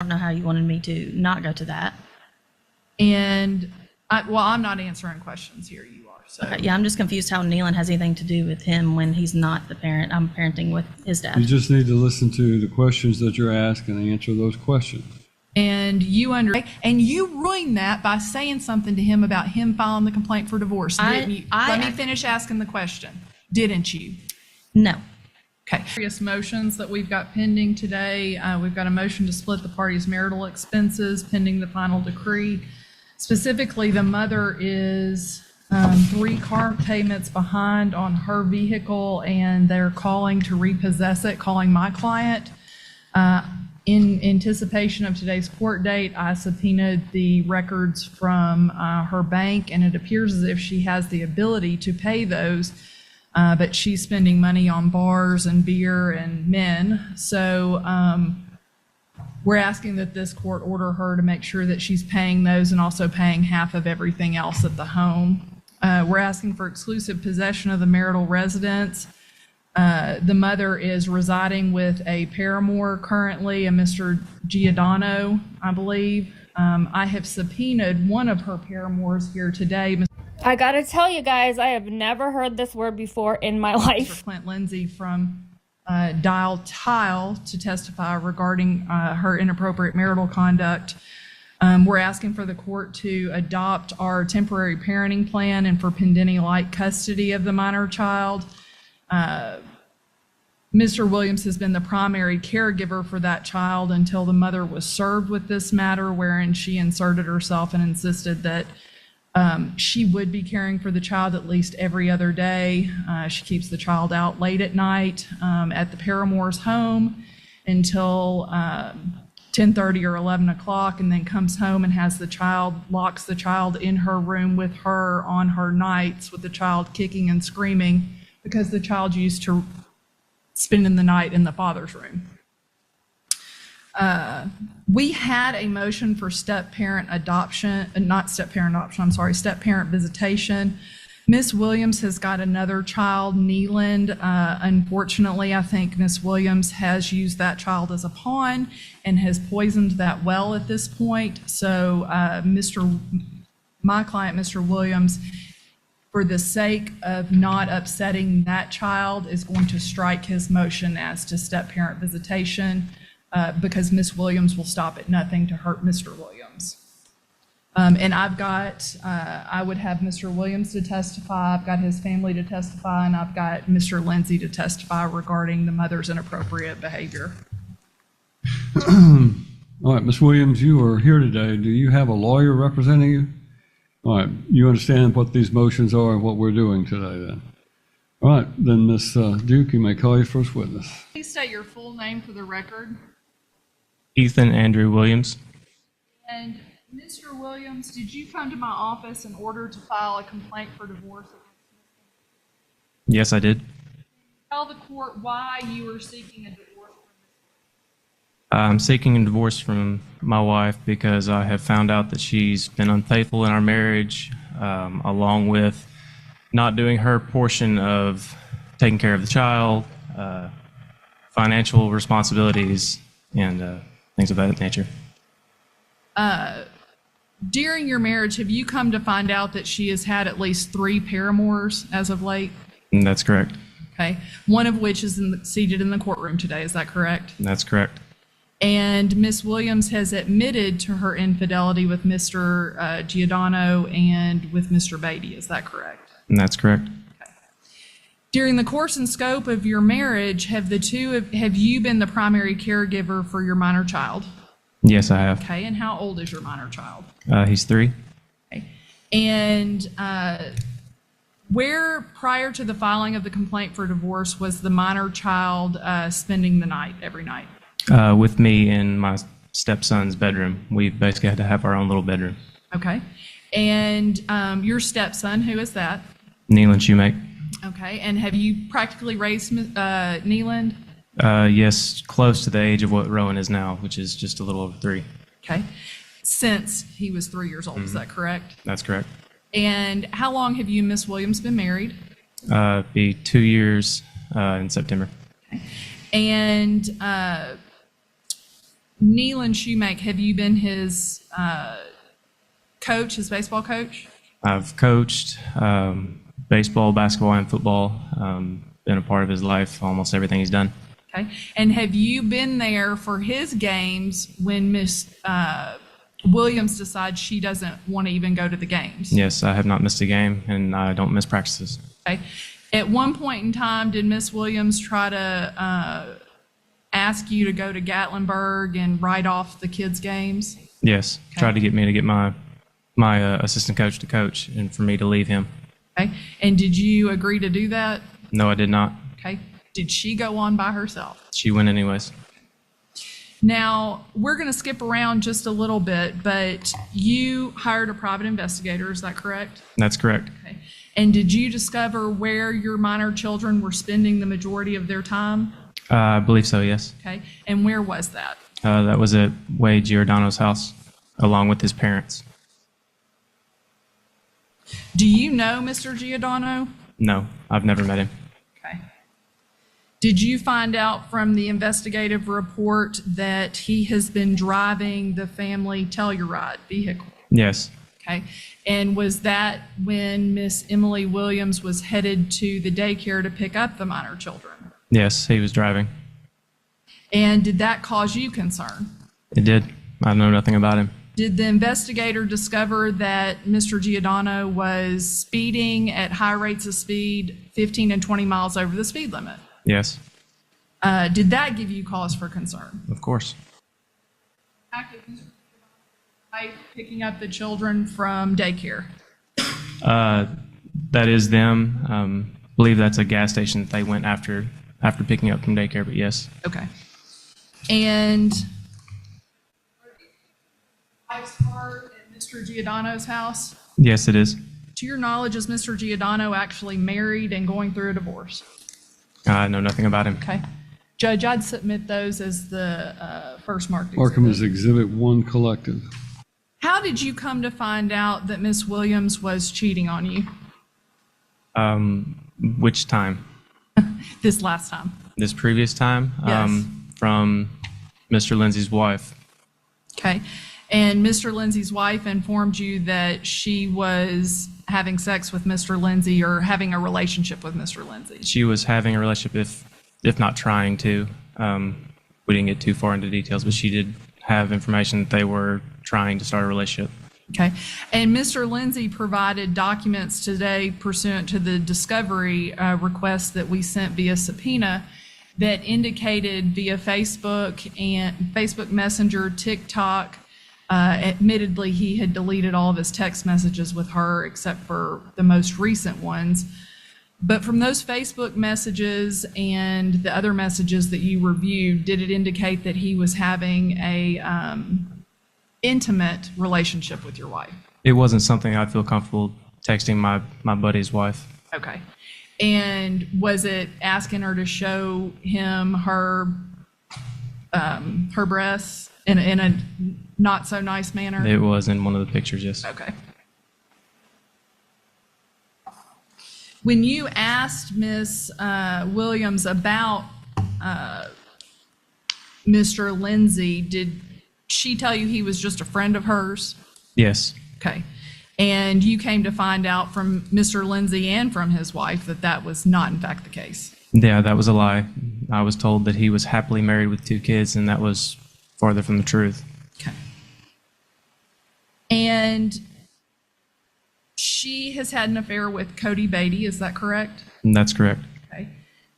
I don't know how you wanted me to not go to that. And, I'm not answering questions here, you are, so. Okay, yeah, I'm just confused how Nealon has anything to do with him when he's not the parent. I'm parenting with his You dad. just need to listen to the questions that you're asked and answer those questions. And you ruined that by saying something to him about him filing the complaint for divorce, didn't you? Let me finish asking the question, didn't you? No. Okay. Various motions that we've got pending today. We've got a motion to split the parties' marital expenses pending the final decree. Specifically, the mother is 3 car payments behind on her vehicle, and they're calling to repossess it, calling my client. In anticipation of today's court date, I subpoenaed the records from her bank, and it appears as if she has the ability to pay those, but she's spending money on bars and beer and men. So we're asking that this court order her to make sure that she's paying those and also paying half of everything else at the home. We're asking for exclusive possession of the marital residence. The mother is residing with a paramour currently, a Mr. Giordano, I believe. I have subpoenaed one of her paramours here today. I gotta tell you guys, I have never heard this word before in my life. Mr. Clint Lindsay from Dial Tile to testify regarding her inappropriate marital conduct. We're asking for the court to adopt our temporary parenting plan and for Pendenny-like custody of the minor child. Mr. Williams has been the primary caregiver for that child until the mother was served with this matter, wherein she inserted herself and insisted that she would be caring for the child at least every other day. She keeps the child out late at night at the paramour's home until 10:30 or 11 o'clock, and then comes home and has the child, locks the child in her room with her on her nights with the child kicking and screaming because the child used to spending the night in the father's room. We had a motion for step-parent adoption, not step-parent adoption, I'm sorry, step-parent visitation. Miss Williams has got another child, Nealand. Unfortunately, I think Miss Williams has used that child as a pawn and has poisoned that well at this point. So my client, Mr. Williams, for the sake of not upsetting that child, is going to strike his motion as to step-parent visitation because Miss Williams will stop at nothing to hurt Mr. Williams. And I would have Mr. Williams to testify, I've got his family to testify, and I've got Mr. Lindsay to testify regarding the mother's inappropriate behavior. All right, Ms. Williams, you are here today. Do you have a lawyer representing you? All right, you understand what these motions are and what we're doing today then? All right, then Ms. Duke, you may call your first witness. Please state your full name for the record. Ethan Andrew Williams. And Mr. Williams, did you come to my office in order to file a complaint for divorce against me? Yes, I did. Tell the court why you were seeking a divorce from Ms. I'm seeking a divorce from my wife because I have found out that she's been unfaithful in our marriage, along with not doing her portion of taking care of the child, financial responsibilities, and things of that nature. During your marriage, have you come to find out that she has had at least 3 paramours as of late? And that's correct. Okay. One of which is seated in the courtroom today, is that correct? That's correct. And Ms. Williams has admitted to her infidelity with Mr. Giordano and with Mr. Beatty, is that correct? And that's correct. Okay. During the course and scope of your marriage, have you been the primary caregiver for your minor child? Yes, I have. Okay, and how old is your minor child? He's 3. Okay. And where, prior to the filing of the complaint for divorce, was the minor child spending the night every night? With me in my stepson's bedroom. We basically had to have our own little bedroom. Okay. And your stepson, who is that? Nealand Shoemake. Okay. And have you practically raised Nealand? Yes, close to the age of what Rowan is now, which is just a little over 3. Okay. Since he was 3 years old, is that correct? That's correct. And how long have you and Miss Williams been married? Be 2 years in September. Okay. And Nealon Shoemake, have you been his coach, his baseball coach? I've coached baseball, basketball, and football. Been a part of his life, almost everything he's done. Okay. And have you been there for his games when Miss Williams decides she doesn't want to even go to the games? Yes, I have not missed a game, and I don't miss practices. Okay. At one point in time, did Miss Williams try to ask you to go to Gatlinburg and write off the kids' games? Yes, Okay. tried to get me to get my assistant coach to coach and for me to leave him. Okay. And did you agree to do that? No, I did not. Okay. Did she go on by herself? She went anyways. Now, we're going to skip around just a little bit, but you hired a private investigator, is that correct? That's correct. Okay. And did you discover where your minor children were spending the majority of their time? I believe so, yes. Okay. And where was that? That was at Wade Giordano's house, along with his parents. Do you know Mr. Giordano? No, I've never met him. Okay. Did you find out from the investigative report that he has been driving the family Telluride vehicle? Yes, Okay. And was that when Miss Emily Williams was headed to the daycare to pick up the minor children? yes, he was driving. And did that cause you concern? It did. I know nothing about him. Did the investigator discover that Mr. Giordano was speeding at high rates of speed, 15 and 20 miles over the speed limit? Yes, Did that give you cause for concern? of course. By picking up the children from daycare? That is them. Believe that's a gas station that they went after picking up from daycare, but yes. Okay. And wife's car at Mr. Giordano's house? Yes, it is. To your knowledge, is Mr. Giordano actually married and going through a divorce? I know nothing about him. Okay. Judge, I'd submit those as the first marked Markham is exhibit. Exhibit 1 collected. How did you come to find out that Miss Williams was cheating on you Which time? this last time? This previous time? Yes. From Mr. Lindsay's wife. Okay. And Mr. Lindsay's wife informed you that she was having sex with Mr. Lindsay or having a relationship with Mr. Lindsay. She was having a relationship, if not trying to. We didn't get too far into details, but she did have information that they were trying to start a relationship. Okay. And Mr. Lindsay provided documents today pursuant to the discovery request that we sent via subpoena that indicated via Facebook and Facebook Messenger, TikTok. Admittedly, he had deleted all of his text messages with her except for the most recent ones. But from those Facebook messages and the other messages that you reviewed, did it indicate that he was having a intimate relationship with your wife? It wasn't something I'd feel comfortable texting my buddy's wife. Okay. And was it asking her to show him her breasts in a not so nice manner? It was in one of the pictures, yes. Okay. When you asked Miss Williams about Mr. Lindsay, did she tell you he was just a friend of hers? Yes, Okay. And you came to find out from Mr. Lindsay and from his wife that that was not in fact the case? yeah, that was a lie. I was told that he was happily married with 2 kids, and that was farther from the truth. Okay. And she has had an affair with Cody Beatty, is that correct? And that's correct. Okay.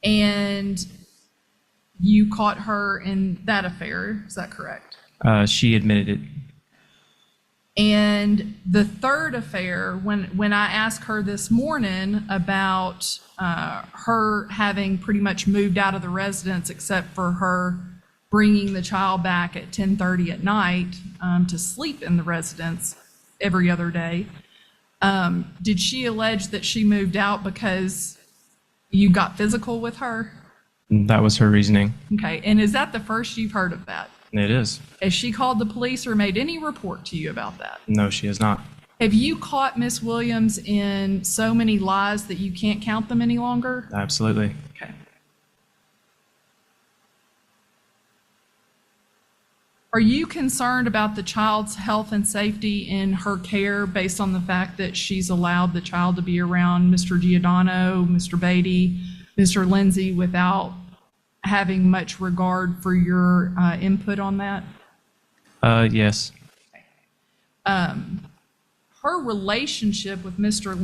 And you caught her in that affair, is that correct? She admitted it. And the third affair, when I asked her this morning about her having pretty much moved out of the residence except for her bringing the child back at 10:30 at night to sleep in the residence every other day, did she allege that she moved out because you got physical with her? That was her reasoning. Okay, and is that the first you've heard of that? It is. Has she called the police or made any report to you about that? No, she has not. Have you caught Miss Williams in so many lies that you can't count them any longer? Absolutely. Okay. Are you concerned about the child's health and safety in her care based on the fact that she's allowed the child to be around Mr. Giordano, Mr. Beatty, Mr. Lindsay without having much regard for your input on that? Yes. Her relationship with Mr.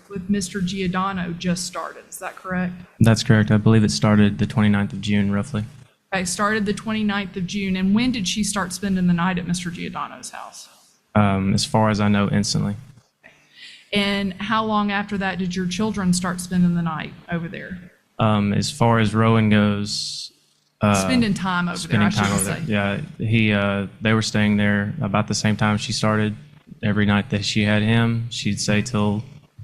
with Mr. Giordano just started. Is that correct? That's correct. I believe it started the 29th of June, roughly. Okay, started the 29th of June. And when did she start spending the night at Mr. Giordano's house? As far as I know, instantly. And how long after that did your children start spending the night over there? As far as Rowan goes, Spending time over there, I should say. Yeah, they were staying there about the same time she started. Every night that she had him, she'd stay till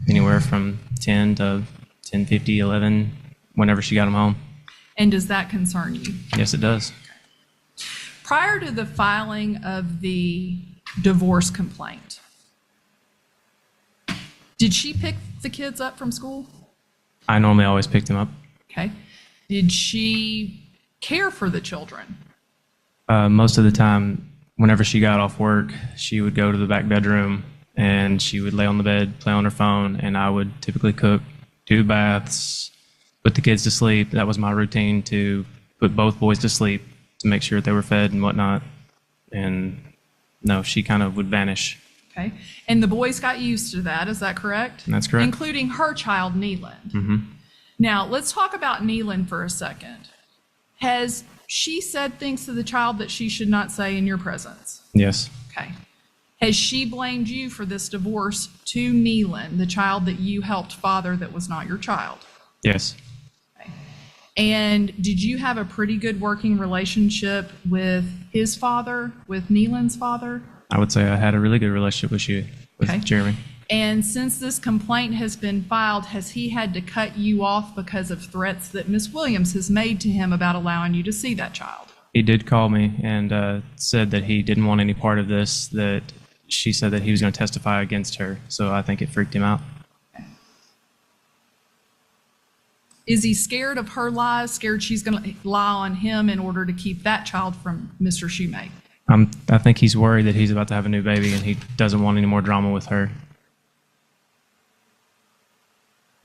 anywhere from 10 to 10:50, 11, whenever she got him home. And does that concern you? Yes, it does. Prior to the filing of the divorce complaint, did she pick the kids up from school? I normally always picked him up. Okay. Did she care for the children? Most of the time, whenever she got off work, she would go to the back bedroom and she would lay on the bed, play on her phone, and I would typically cook, do baths, put the kids to sleep. That was my routine, to put both boys to sleep, to make sure they were fed and whatnot. And no, she kind of would vanish. Okay. And the boys got used to that, is that correct? That's correct. Including her child, Neeland. Mm-hmm. Now, let's talk about Neeland for a second. Has she said things to the child that she should not say in your presence? Yes. Okay. Has she blamed you for this divorce to Neeland, the child that you helped father that was not your child? Yes. Okay. And did you have a pretty good working relationship with his father, with Neeland's father? I would say I had a really good relationship with Okay. Jeremy. And since this complaint has been filed, has he had to cut you off because of threats that Miss Williams has made to him about allowing you to see that child? He did call me and said that he didn't want any part of this, that she said that he was going to testify against her. So I think it freaked him out. Is he scared of her lies, scared she's going to lie on him in order to keep that child from Mr. Shoemake? I think he's worried that he's about to have a new baby and he doesn't want any more drama with her.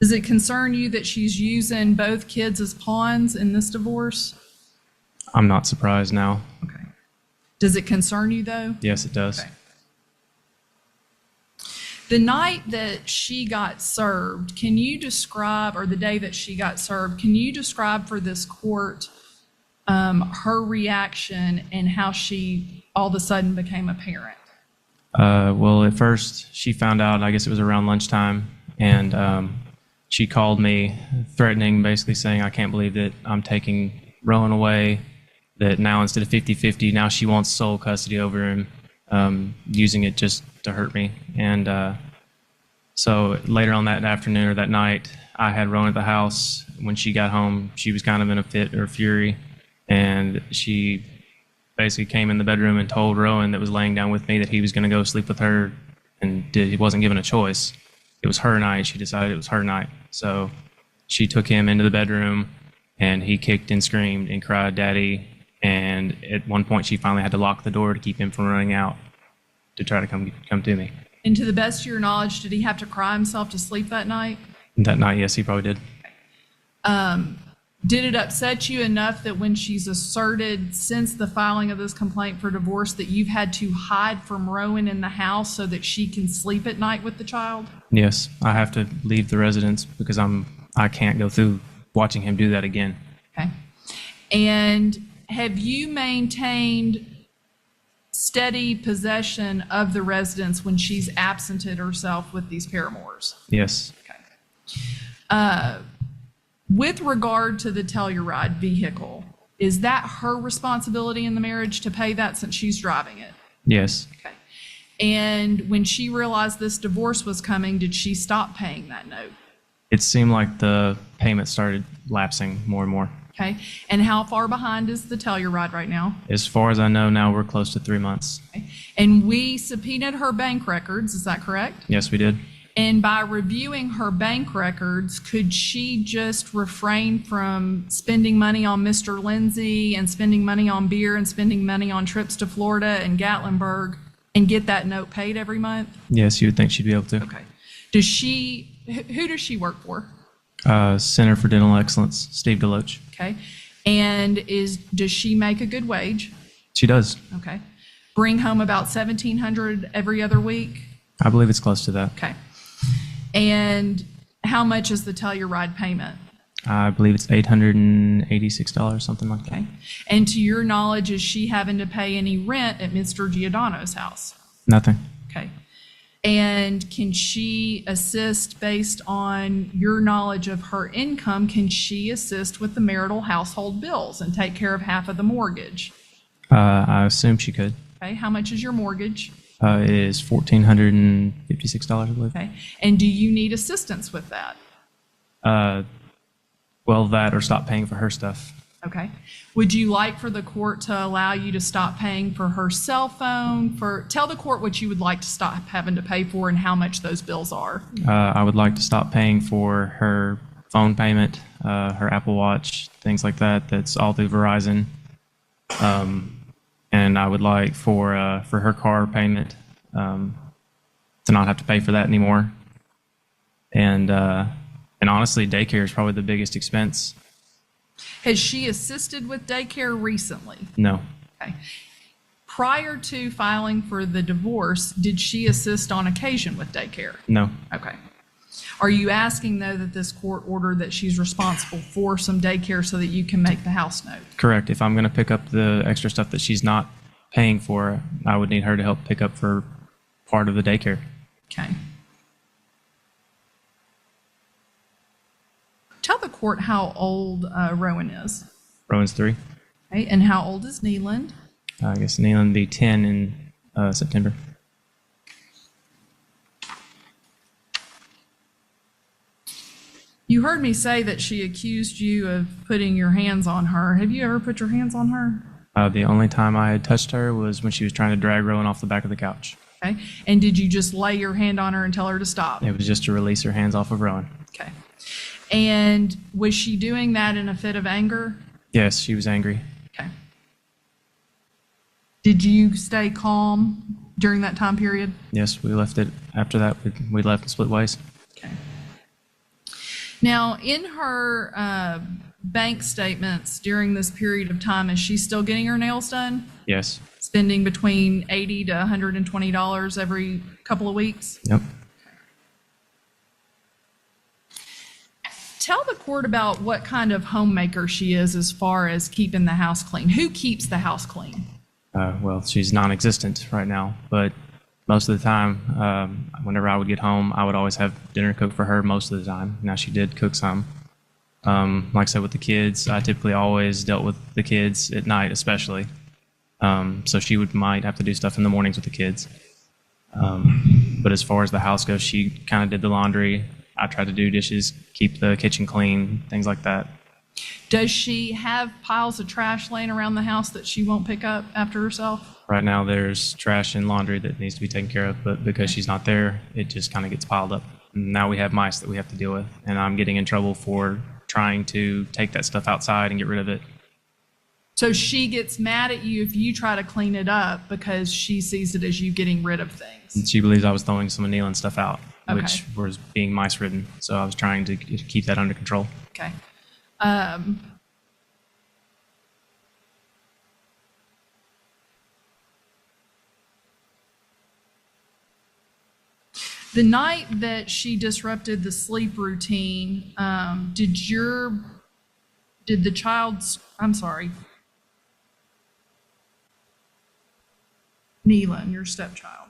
Does it concern you that she's using both kids as pawns in this divorce? I'm not surprised now. Okay. Does it concern you, though? Yes, it does. Okay. The night that she got served, can you describe, or the day that she got served, can you describe for this court her reaction and how she all of a sudden became a parent? Well, at first she found out, I guess it was around lunchtime, and she called me threatening, basically saying, I can't believe that I'm taking Rowan away, that now instead of 50-50, now she wants sole custody over him, using it just to hurt me. And so later on that afternoon or that night, I had Rowan at the house. When she got home, she was kind of in a fit or fury, and she basically came in the bedroom and told Rowan that was laying down with me that he was going to go sleep with her, and he wasn't given a choice. It was her night. She decided it was her night. So she took him into the bedroom, and he kicked and screamed and cried, "Daddy." And at one point, she finally had to lock the door to keep him from running out to try to come to me. And to the best of your knowledge, did he have to cry himself to sleep that night? That night, yes, he probably did. Did it upset you enough that when she's asserted since the filing of this complaint for divorce that you've had to hide from Rowan in the house so that she can sleep at night with the child? Yes, I have to leave the residence because I can't go through watching him do that again. Okay. And have you maintained steady possession of the residence when she's absented herself with these paramours? Yes. Okay. With regard to the Telluride vehicle, is that her responsibility in the marriage to pay that since she's driving it? Yes. Okay. And when she realized this divorce was coming, did she stop paying that note? It seemed like the payment started lapsing more and more. Okay. And how far behind is the Telluride right now? As far as I know now, we're close to 3 months. Okay. And we subpoenaed her bank records, is that correct? Yes, we did. And by reviewing her bank records, could she just refrain from spending money on Mr. Lindsay and spending money on beer and spending money on trips to Florida and Gatlinburg and get that note paid every month? Yes, you would think she'd be able to. Okay. Who does she work for? Center for Dental Excellence, Steve Deloach. Okay. And does she make a good wage? She does. Okay. Bring home about $1,700 every other week? I believe it's close to that. Okay. And how much is the Telluride payment? I believe it's $886, something like that. Okay. And to your knowledge, is she having to pay any rent at Mr. Giordano's house? Nothing. Okay. And can she assist based on your knowledge of her income? Can she assist with the marital household bills and take care of half of the mortgage? I assume she could. Okay. How much is your mortgage? It is $1,456, I believe. Okay. And do you need assistance with that? Well, that or stop paying for her stuff. Okay. Would you like for the court to allow you to stop paying for her cell phone? Tell the court what you would like to stop having to pay for and how much those bills are. I would like to stop paying for her phone payment, her Apple Watch, things like that. That's all through Verizon. And I would like for her car payment to not have to pay for that anymore. And honestly, daycare is probably the biggest expense. Has she assisted with daycare recently? No. Okay. Prior to filing for the divorce, did she assist on occasion with daycare? No. Okay. Are you asking, though, that this court order that she's responsible for some daycare so that you can make the house note? Correct. If I'm going to pick up the extra stuff that she's not paying for, I would need her to help pick up for part of the daycare. Okay. Tell the court how old Rowan is. Rowan's 3. Okay. And how old is Neeland? I guess Neelan will be 10 in September. You heard me say that she accused you of putting your hands on her. Have you ever put your hands on her? The only time I had touched her was when she was trying to drag Rowan off the back of the couch. Okay. And did you just lay your hand on her and tell her to stop? It was just to release her hands off of Rowan. Okay. And was she doing that in a fit of anger? Yes, she was angry. Okay. Did you stay calm during that time period? Yes, we left it. After that, we left and split ways. Okay. Now, in her bank statements during this period of time, is she still getting her nails done? Yes. Spending between $80 to $120 every couple of weeks? Yep. Tell the court about what kind of homemaker she is as far as keeping the house clean. Who keeps the house clean? Well, she's non-existent right now, but most of the time, whenever I would get home, I would always have dinner cooked for her most of the time. Now, she did cook some. Like I said, with the kids, I typically always dealt with the kids at night, especially. So she might have to do stuff in the mornings with the kids. But as far as the house goes, she kind of did the laundry. I tried to do dishes, keep the kitchen clean, things like that. Does she have piles of trash laying around the house that she won't pick up after herself? Right now, there's trash and laundry that needs to be taken care of, but because she's not there, it just kind of gets piled up. And now we have mice that we have to deal with, and I'm getting in trouble for trying to take that stuff outside and get rid of it. So she gets mad at you if you try to clean it up because she sees it as you getting rid of things. And she believes I was throwing some of Neelan's stuff out, Okay. which was being mice-ridden. So I was trying to keep that under control. Okay. The night that she disrupted the sleep routine, did the child's, I'm sorry, Neelan, your stepchild,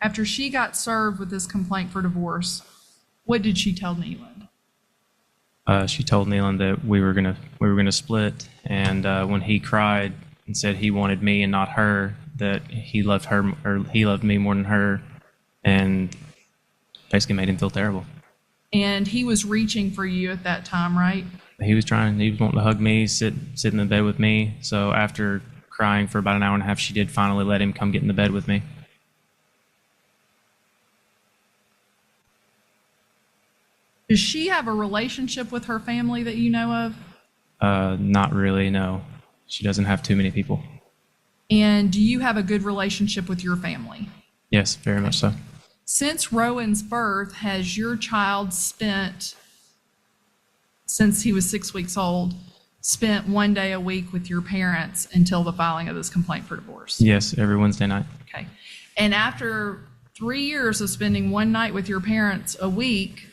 after she got served with this complaint for divorce, what did she tell Neelan? She told Neelan that we were gonna split, and when he cried and said he wanted me and not her, that he loved her or he loved me more than her, and basically made him feel terrible. And he was reaching for you at that time, right? He was wanting to hug me, sit in the bed with me. So after crying for about an hour and a half, she did finally let him come get in the bed with me. Does she have a relationship with her family that you know of? Not really, no. She doesn't have too many people. And do you have a good relationship with your family? Yes, very much so. Since Rowan's birth, has your child since he was 6 weeks old, spent 1 day a week with your parents until the filing of this complaint for divorce? Yes, every Wednesday night. Okay. And after 3 years of spending one night with your parents a week,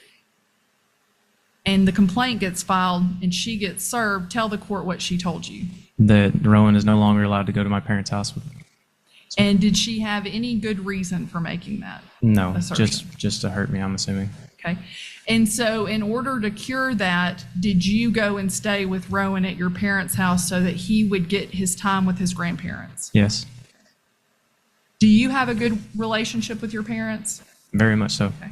and the complaint gets filed and she gets served, tell the court what she told you. That Rowan is no longer allowed to go to my parents' house with me. And did she have any good reason for making that? No, assertion? just to hurt me, I'm assuming. Okay. And so in order to cure that, did you go and stay with Rowan at your parents' house so that he would get his time with his grandparents? Yes, Do you have a good relationship with your parents? very much so. Okay.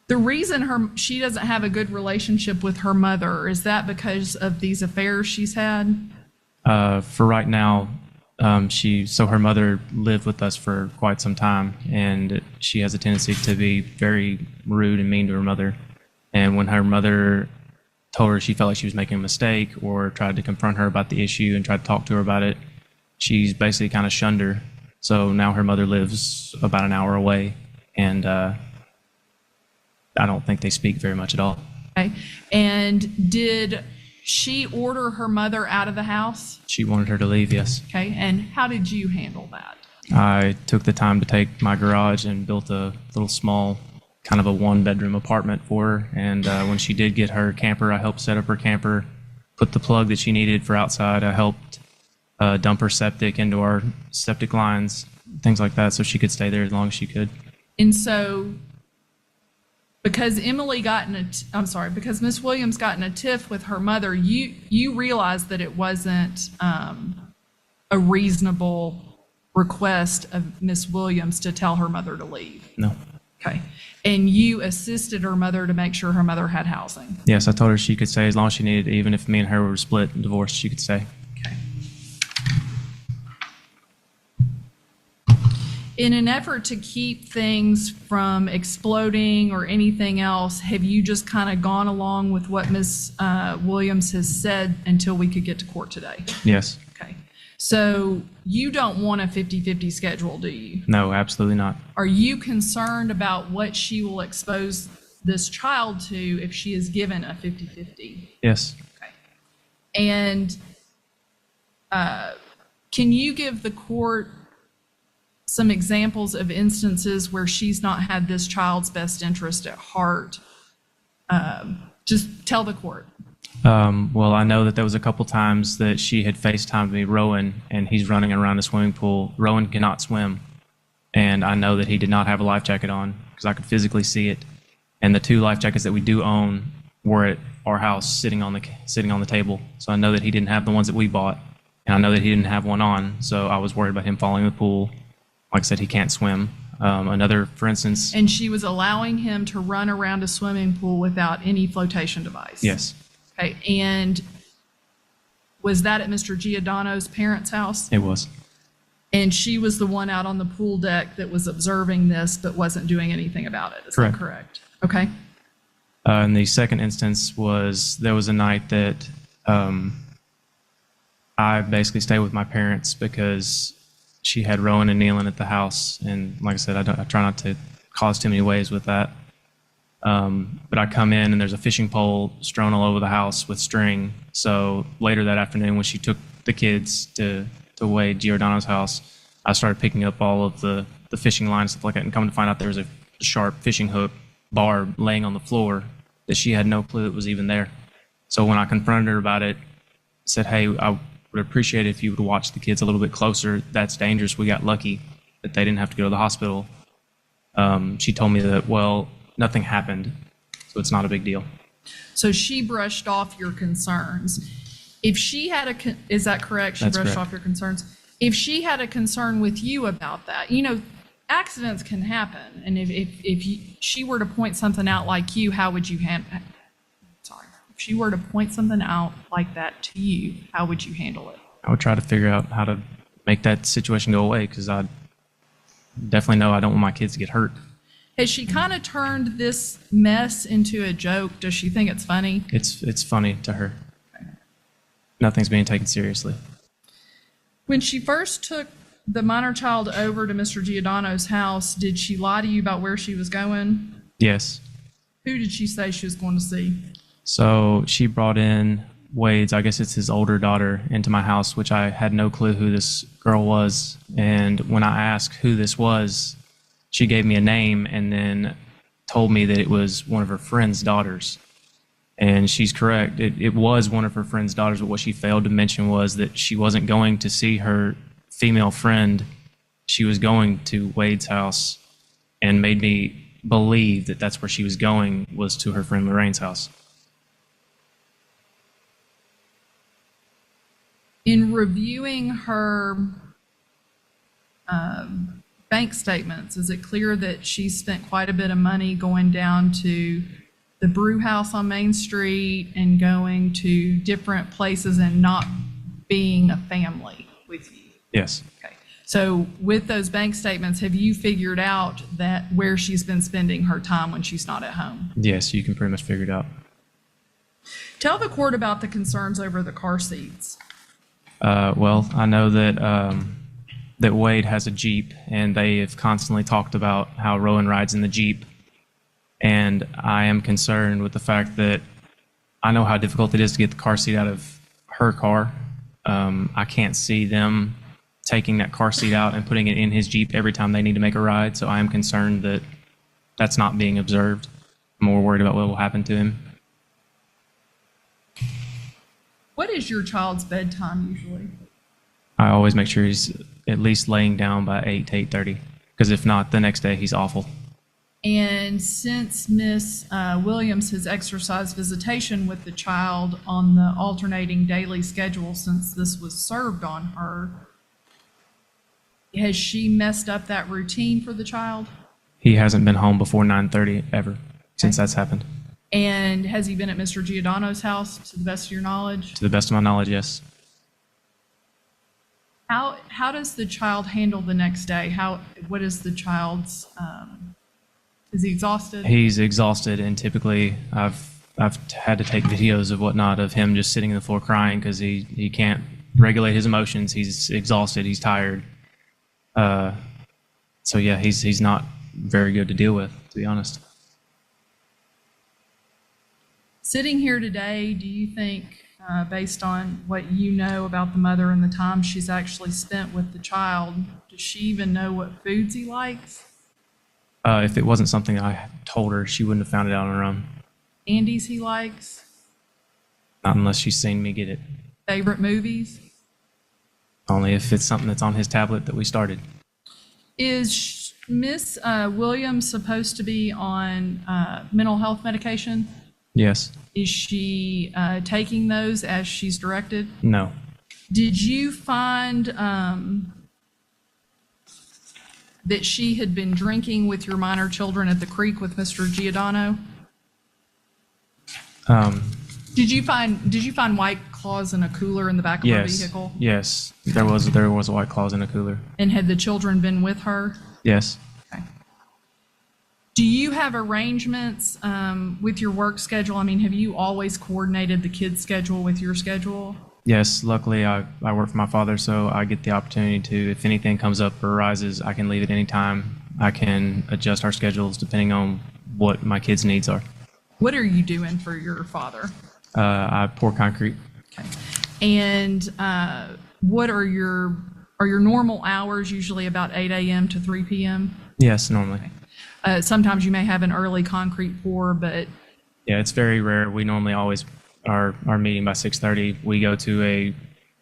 The reason she doesn't have a good relationship with her mother, is that because of these affairs she's had? For right now, her mother lived with us for quite some time, and she has a tendency to be very rude and mean to her mother. And when her mother told her she felt like she was making a mistake or tried to confront her about the issue and tried to talk to her about it, she's basically kind of shunned her. So now her mother lives about an hour away, and I don't think they speak very much at all. Okay. And did she order her mother out of the house? She wanted her to leave, yes. Okay. And how did you handle that? I took the time to take my garage and built a little small, kind of a one-bedroom apartment for her. And when she did get her camper, I helped set up her camper, put the plug that she needed for outside. I helped dump her septic into our septic lines, things like that, so she could stay there as long as she could. And so, because Miss Williams got in a tiff with her mother, you realized that it wasn't a reasonable request of Miss Williams to tell her mother to leave. No. Okay. And you assisted her mother to make sure her mother had housing. Yes, I told her she could stay as long as she needed, even if me and her were split and divorced, she could stay. Okay. In an effort to keep things from exploding or anything else, have you just kind of gone along with what Ms. Williams has said until we could get to court today? Yes. Okay. So you don't want a 50-50 schedule, do you? No, absolutely not. Are you concerned about what she will expose this child to if she is given a 50-50? Yes. Okay. And can you give the court some examples of instances where she's not had this child's best interest at heart? Just tell the court. Well, I know that there was a couple times that she had FaceTimed me, Rowan, and he's running around the swimming pool. Rowan cannot swim, and I know that he did not have a life jacket on because I could physically see it. And the 2 life jackets that we do own were at our house sitting on the table. So I know that he didn't have the ones that we bought, and I know that he didn't have one on. So I was worried about him falling in the pool. Like I said, he can't swim. Another, for instance. And she was allowing him to run around a swimming pool without any flotation device? Yes. Okay. And was that at Mr. Giordano's parents' house? It was. And she was the one out on the pool deck that was observing this but wasn't doing anything about it. Is that correct? Okay. And the second instance there was a night that I basically stayed with my parents because she had Rowan and Nealon at the house, and like I said, I try not to cause too many waves with that. But I come in and there's a fishing pole strewn all over the house with string. So later that afternoon, when she took the kids to Wade Giordano's house, I started picking up all of the fishing line and stuff like that, and coming to find out there was a sharp fishing hook barb laying on the floor that she had no clue it was even there. So when I confronted her about it, said, "Hey, I would appreciate it if you would watch the kids a little bit closer. That's dangerous. We got lucky that they didn't have to go to the hospital." She told me that, well, nothing happened, so it's not a big deal. So she brushed off your concerns. If she had is that correct? She That's brushed correct. off your concerns. If she had a concern with you about that, accidents can happen. And if she were to point something out like you, how would you handle? Sorry. If she were to point something out like that to you, how would you handle it? I would try to figure out how to make that situation go away, because I definitely know I don't want my kids to get hurt. Has she kind of turned this mess into a joke? Does she think it's funny? It's funny to her. Nothing's being taken seriously. When she first took the minor child over to Mr. Giordano's house, did she lie to you about where she was going? Yes. Who did she say she was going to see? So she brought in Wade's, I guess it's his older daughter, into my house, which I had no clue who this girl was. And when I asked who this was, she gave me a name and then told me that it was one of her friend's daughters. And she's correct. It was one of her friend's daughters, but what she failed to mention was that she wasn't going to see her female friend. She was going to Wade's house, and made me believe that that's where she was going, was to her friend Lorraine's house. In reviewing her bank statements, is it clear that she spent quite a bit of money going down to the brew house on Main Street and going to different places and not being a family with you? Yes. Okay. So with those bank statements, have you figured out that where she's been spending her time when she's not at home? Yes, you can pretty much figure it out. Tell the court about the concerns over the car seats. Well, I know that Wade has a Jeep, and they have constantly talked about how Rowan rides in the Jeep. And I am concerned with the fact that I know how difficult it is to get the car seat out of her car. I can't see them taking that car seat out and putting it in his Jeep every time they need to make a ride. So I am concerned that that's not being observed. I'm more worried about what will happen to him. What is your child's bedtime usually? I always make sure he's at least laying down by 8 to 8:30, because if not, the next day he's awful. And since Miss Williams has exercised visitation with the child on the alternating daily schedule since this was served on her, has she messed up that routine for the child? He hasn't been home before 9:30 ever since that's happened. And has he been at Mr. Giordano's house, to the best of your knowledge? To the best of my knowledge, yes. How does the child handle the next day? What is the child's, is he exhausted? He's exhausted, and typically I've had to take videos of whatnot of him just sitting on the floor crying because he can't regulate his emotions. He's exhausted. He's tired. So yeah, he's not very good to deal with, to be honest. Sitting here today, do you think, based on what you know about the mother and the time she's actually spent with the child, does she even know what foods he likes? If it wasn't something I told her, she wouldn't have found it out on her own. Candies he likes? Not unless she's seen me get it. Favorite movies? Only if it's something that's on his tablet that we started. Is Miss Williams supposed to be on mental health medication? Yes. Is she taking those as she's directed? No. Did you find that she had been drinking with your minor children at the creek with Mr. Giordano? Did you find White Claws in a cooler in the back of her vehicle? Yes. There was a White Claws in a cooler. And had the children been with her? Yes. Okay. Do you have arrangements with your work schedule? I mean, have you always coordinated the kids' schedule with your schedule? Yes, luckily I work for my father, so I get the opportunity to, if anything comes up or arises, I can leave at any time. I can adjust our schedules depending on what my kids' needs are. What are you doing for your father? I pour concrete. Okay. And what are your normal hours, usually about 8 a.m. to 3 p.m.? Yes, normally. Sometimes you may have an early concrete pour, but... Yeah, it's very rare. We normally always are meeting by 6:30. We go to a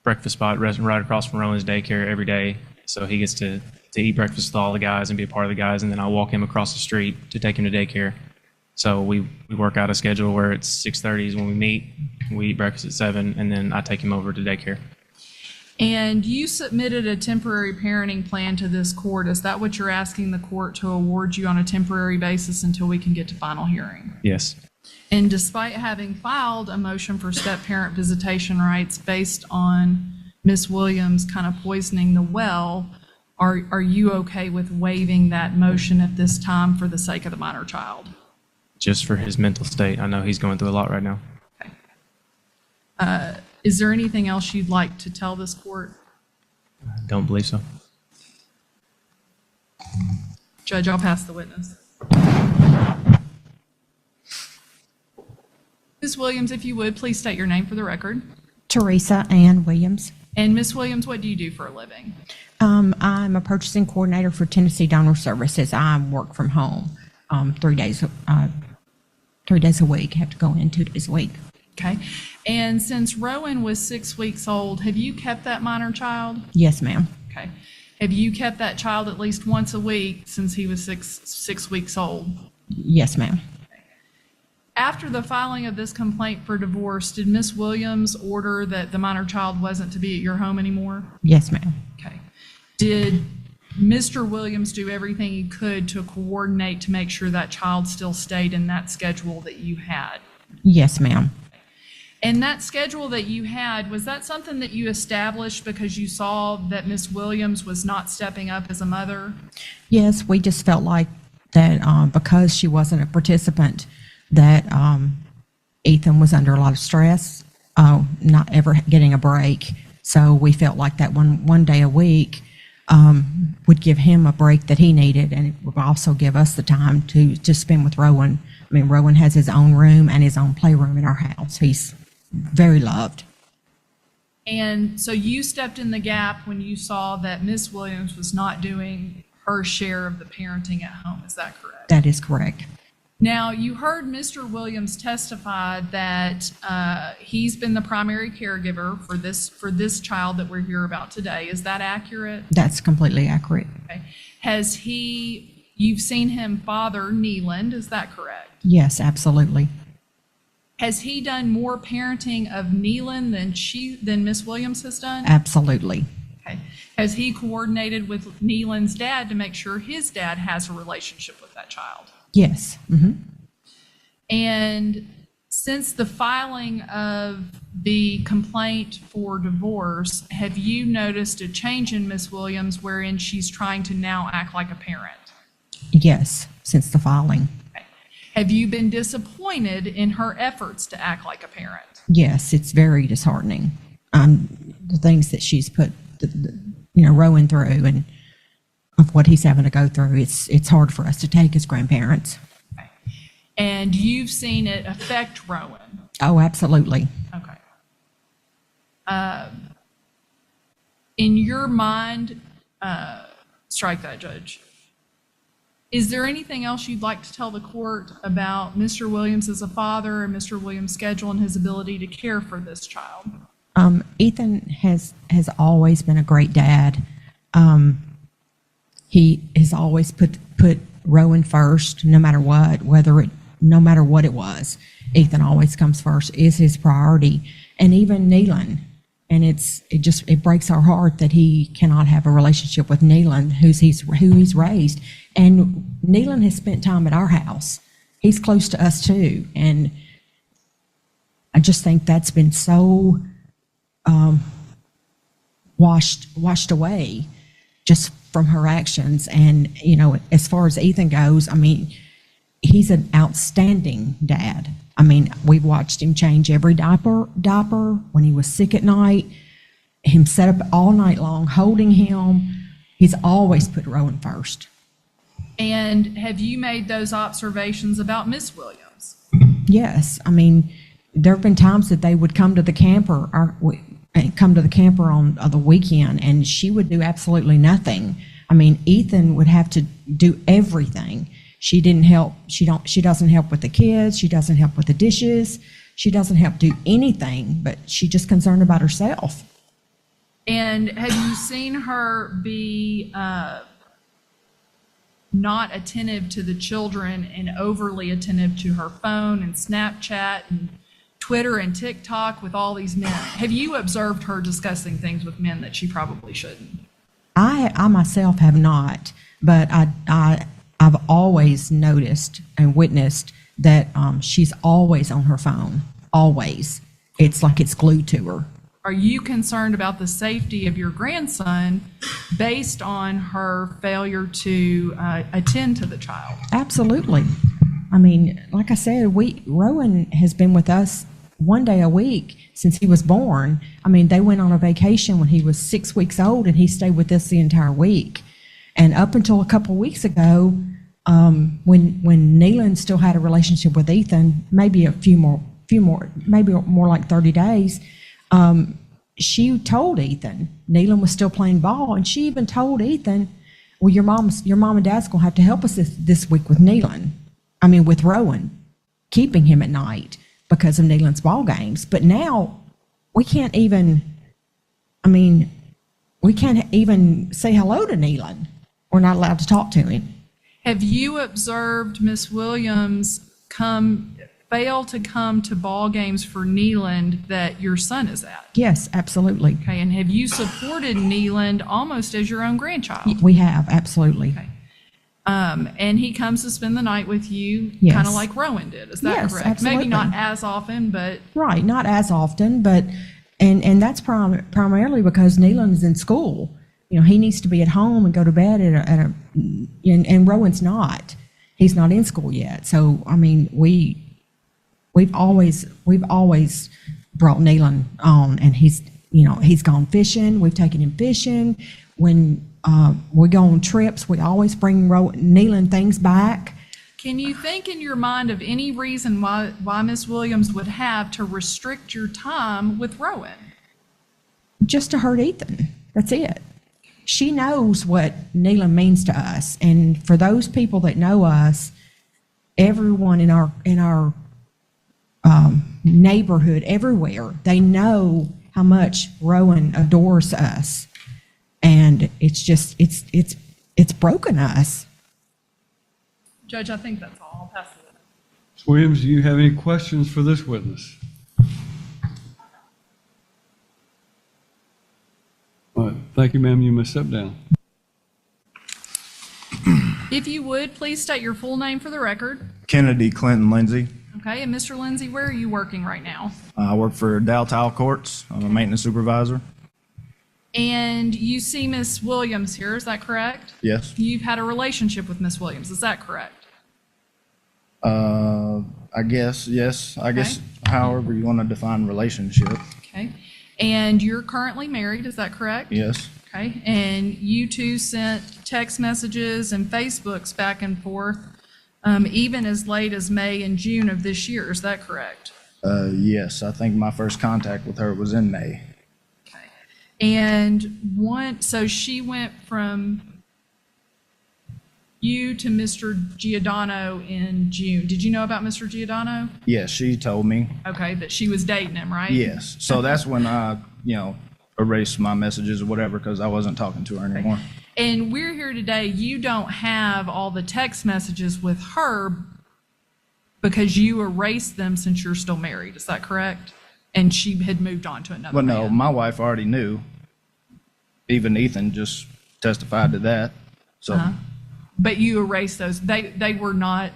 breakfast spot right across from Rowan's daycare every day. So he gets to eat breakfast with all the guys and be a part of the guys, and then I walk him across the street to take him to daycare. So we work out a schedule where it's 6:30 is when we meet, we eat breakfast at 7, and then I take him over to daycare. And you submitted a temporary parenting plan to this court. Is that what you're asking the court to award you on a temporary basis until we can get to final hearing? Yes. And despite having filed a motion for step-parent visitation rights based on Miss Williams kind of poisoning the well, Are you okay with waiving that motion at this time for the sake of the minor child? Just for his mental state. I know he's going through a lot right now. Is there anything else you'd like to tell this court? I don't believe so. Judge, I'll pass the witness. Ms. Williams, if you would, please state your name for the record. Teresa Ann Williams. And Ms. Williams, what do you do for a living? I'm a purchasing coordinator for Tennessee Donor Services. I work from home 3 days a week. I have to go in 2 days a week. Okay. And since Rowan was 6 weeks old, have you kept that minor child? Yes, ma'am. Okay. Have you kept that child at least once a week since he was six weeks old? Yes, ma'am. After the filing of this complaint for divorce, did Ms. Williams order that the minor child wasn't to be at your home anymore? Yes, ma'am. Okay. Did Mr. Williams do everything he could to coordinate to make sure that child still stayed in that schedule that you had? Yes, ma'am. And that schedule that you had, was that something that you established because you saw that Ms. Williams was not stepping up as a mother? Yes, we just felt like that because she wasn't a participant, that Ethan was under a lot of stress, not ever getting a break. So we felt like that one day a week would give him a break that he needed, and it would also give us the time to spend with Rowan. I mean, Rowan has his own room and his own playroom in our house. He's very loved. And so you stepped in the gap when you saw that Ms. Williams was not doing her share of the parenting at home. Is that correct? That is correct. Now, you heard Mr. Williams testify that he's been the primary caregiver for this child that we're here about today. Is that accurate? That's completely accurate. Okay. You've seen him father Neeland, is that correct? Yes, absolutely. Has he done more parenting of Neeland than Miss Williams has done? Absolutely. Okay. Has he coordinated with Neeland's dad to make sure his dad has a relationship with that child? Yes. Mm-hmm. And since the filing of the complaint for divorce, have you noticed a change in Miss Williams wherein she's trying to now act like a parent? Yes, since the filing. Okay. Have you been disappointed in her efforts to act like a parent? Yes, it's very disheartening. The things that she's put, Rowan through, and of what he's having to go through, it's hard for us to take as grandparents. Okay. And you've seen it affect Rowan? Oh, absolutely. Okay. In your mind, strike that, Judge. Is there anything else you'd like to tell the court about Mr. Williams as a father and Mr. Williams' schedule and his ability to care for this child? Ethan has always been a great dad. He has always put Rowan first, no matter what, no matter what it was. Ethan always comes first, is his priority, and even Neeland. And it breaks our heart that he cannot have a relationship with Neeland, who he's raised. And Neeland has spent time at our house. He's close to us too, and I just think that's been so washed away just from her actions. And as far as Ethan goes, I mean, he's an outstanding dad. I mean, we've watched him change every diaper when he was sick at night, him set up all night long, holding him. He's always put Rowan first. And have you made those observations about Miss Williams? Yes. I mean, there have been times that they would come to the camper on the weekend, and she would do absolutely nothing. I mean, Ethan would have to do everything. She didn't help. She doesn't help with the kids. She doesn't help with the dishes. She doesn't help do anything, but she's just concerned about herself. And have you seen her be not attentive to the children and overly attentive to her phone and Snapchat and Twitter and TikTok with all these men? Have you observed her discussing things with men that she probably shouldn't? I myself have not, but I've always noticed and witnessed that she's always on her phone, always. It's like it's glued to her. Are you concerned about the safety of your grandson based on her failure to attend to the child? Absolutely. I mean, like I said, Rowan has been with us one day a week since he was born. I mean, they went on a vacation when he was 6 weeks old, and he stayed with us the entire week. And up until a couple of weeks ago, when Neelan still had a relationship with Ethan, maybe a few more, maybe more like 30 days, she told Ethan, Neelan was still playing ball, and she even told Ethan, well, your mom and dad's gonna have to help us this week with with Rowan, keeping him at night because of Neelan's ball games. But now we can't even say hello to Neelan. We're not allowed to talk to him. Have you observed Miss Williams fail to come to ball games for Neeland that your son is at? Yes, absolutely. Okay, and have you supported Neeland almost as your own grandchild? We have, absolutely. Okay. And he comes to spend the night with you, Yes. kind of like Rowan did. Is that Yes, correct? absolutely. Maybe not as often, but Right, not as often, but, and that's primarily because Neelan is in school. You know, he needs to be at home and go to bed and Rowan's not. He's not in school yet. So, I mean, we've always brought Neelan on, and he's gone fishing. We've taken him fishing. When we go on trips, we always bring Neelan things back. can you think in your mind of any reason why Miss Williams would have to restrict your time with Rowan? Just to hurt Ethan. That's it. She knows what Neelan means to us, and for those people that know us, everyone in our neighborhood, everywhere, they know how much Rowan adores us, and it's broken us. Judge, I think that's all. I'll pass it. Ms. Williams, do you have any questions for this witness? All right, thank you, ma'am. You may step down. If you would, please state your full name for the record. Kennedy Clinton Lindsay. Okay, and Mr. Lindsay, where are you working right now? I work for Dow Tile Courts. I'm a maintenance supervisor. And you see Miss Williams here, is that correct? Yes. You've had a relationship with Miss Williams, is that correct? I guess, yes. I guess however you want to define relationship. Okay. And you're currently married, is that correct? Yes. Okay. And you two sent text messages and Facebooks back and forth, even as late as May and June of this year, is that correct? Yes. I think my first contact with her was in May. Okay. And so she went from you to Mr. Giordano in June. Did you know about Mr. Giordano? Yes, she told me. Okay, that she was dating him, right? Yes. So that's when I, erased my messages or whatever because I wasn't talking to her anymore. And we're here today, you don't have all the text messages with her because you erased them since you're still married, is that correct? And she had moved on to another Well, no, man. my wife already knew. Even Ethan just testified to that. So. But you erased those. They were not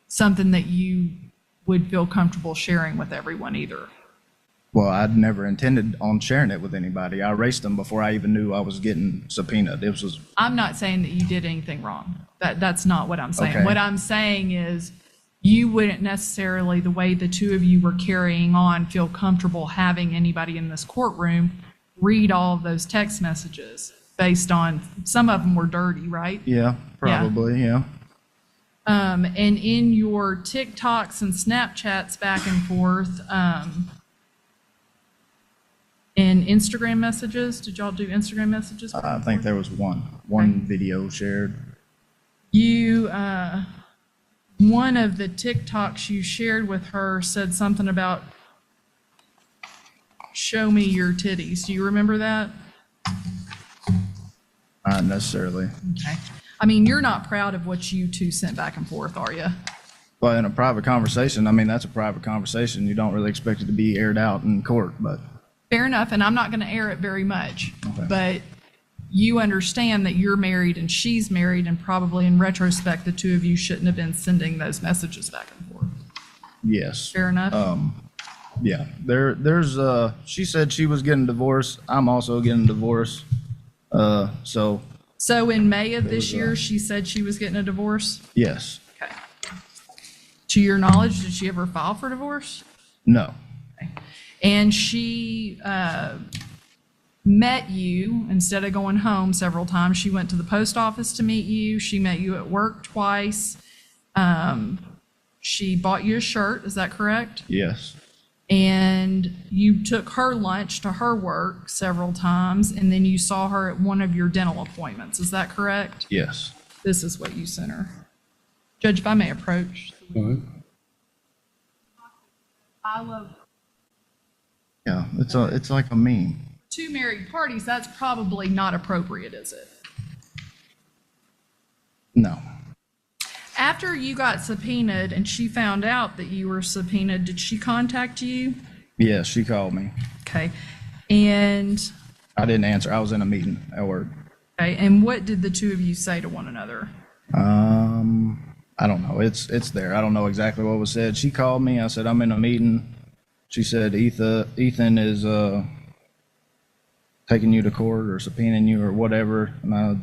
something that you would feel comfortable sharing with everyone either. Well, I'd never intended on sharing it with anybody. I erased them before I even knew I was getting subpoenaed. It was. I'm not saying that you did anything wrong. That's not what I'm saying. Okay. What I'm saying is you wouldn't necessarily, the way the two of you were carrying on, feel comfortable having anybody in this courtroom read all of those text messages based on, some of them were dirty, right? Yeah, probably, yeah. And in your TikToks and Snapchats back and forth, and Instagram messages, did y'all do Instagram messages? back I and think forth? there was one video shared. You, one of the TikToks you shared with her said something about, show me your titties. Do you remember that? Not necessarily. Okay. I mean, you're not proud of what you two sent back and forth, are you? But in a private conversation, I mean, that's a private conversation. You don't really expect it to be aired out in court, but. Fair enough, and I'm not going to air it very much. Okay. But you understand that you're married and she's married, and probably in retrospect, the two of you shouldn't have been sending those messages back and forth. Yes. Fair enough? Yeah, there's she said she was getting divorced. I'm also getting divorced. So So in May of this was, year, she said she was getting a divorce? yes, Okay. To your knowledge, did she ever file for divorce? no, And she met you instead of going home several times. She went to the post office to meet you. She met you at work twice. She bought you a shirt, is that correct? yes, And you took her lunch to her work several times, and then you saw her at one of your dental appointments, is that correct? yes. This is what you sent her. Judge, if I may approach. All right. I love Yeah, it's like a meme. two married parties, that's probably not appropriate, is it? No, After you got subpoenaed and she found out that you were subpoenaed, did she contact you? yes, she called me. Okay. And, I didn't answer. I was in a meeting at work. okay, and what did the two of you say to one another? I don't know. It's there. I don't know exactly what was said. She called me. I said, I'm in a meeting. She said, Ethan is taking you to court or subpoenaing you or whatever. And I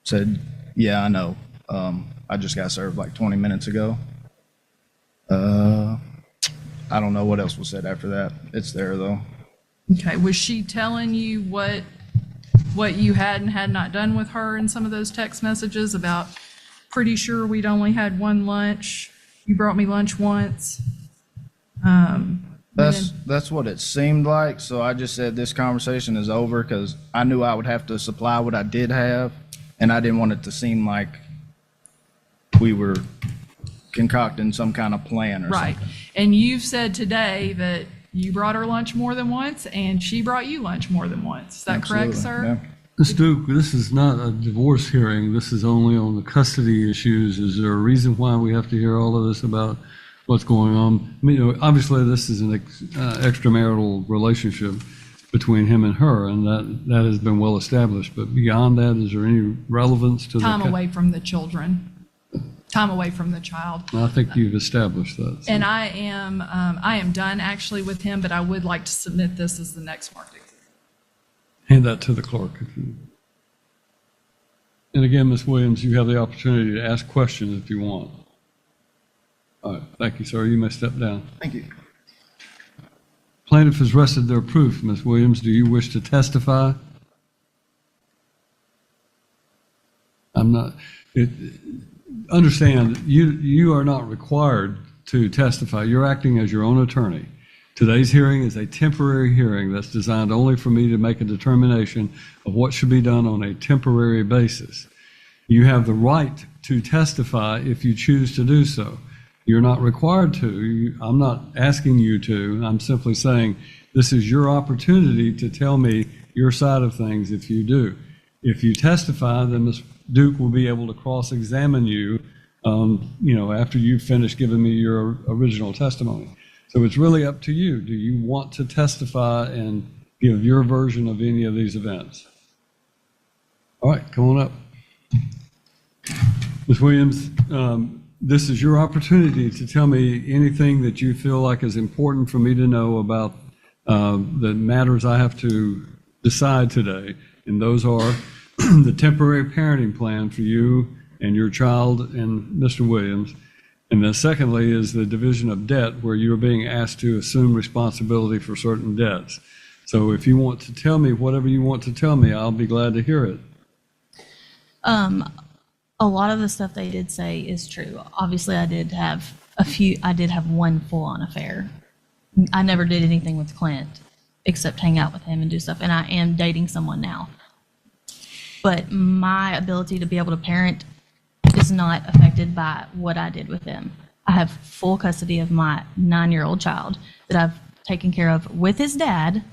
said, yeah, I know. I just got served like 20 minutes ago. I don't know what else was said after that. It's there though. Okay, was she telling you what you had and had not done with her in some of those text messages about, pretty sure we'd only had one lunch, you brought me lunch once? That's what it seemed like. So I just said this conversation is over because I knew I would have to supply what I did have, and I didn't want it to seem like we were concocting some kind of plan or Right. something. And you've said today that you brought her lunch more than once and she brought you lunch more than once. Is that correct, Absolutely, sir? yeah. Ms. Duke, this is not a divorce hearing. This is only on the custody issues. Is there a reason why we have to hear all of this about what's going on? I mean, obviously, this is an extramarital relationship between him and her, and that has been well established. But beyond that, is there any relevance to the? Time away from the children, time away from the child. I think you've established that. so. And I am done actually with him, but I would like to submit this as the next marked exhibit. Hand that to the clerk. And again, Ms. Williams, you have the opportunity to ask questions if you want. All right, thank you, sir. You may step down. Thank you. Plaintiff has rested their proof. Ms. Williams, do you wish to testify? Understand, you are not required to testify. You're acting as your own attorney. Today's hearing is a temporary hearing that's designed only for me to make a determination of what should be done on a temporary basis. You have the right to testify if you choose to do so. You're not required to. I'm not asking you to. I'm simply saying this is your opportunity to tell me your side of things if you do. If you testify, then Ms. Duke will be able to cross-examine you, after you've finished giving me your original testimony. So it's really up to you. Do you want to testify and give your version of any of these events? All right, come on up. Ms. Williams, this is your opportunity to tell me anything that you feel like is important for me to know about the matters I have to decide today. And those are the temporary parenting plan for you and your child and Mr. Williams. And then secondly is the division of debt, where you're being asked to assume responsibility for certain debts. So if you want to tell me whatever you want to tell me, I'll be glad to hear it. A lot of the stuff they did say is true. Obviously, I did have one full-on affair. I never did anything with Clint except hang out with him and do stuff, and I am dating someone now. But my ability to be able to parent is not affected by what I did with him. I have full custody of my 9-year-old child that I've taken care of with his dad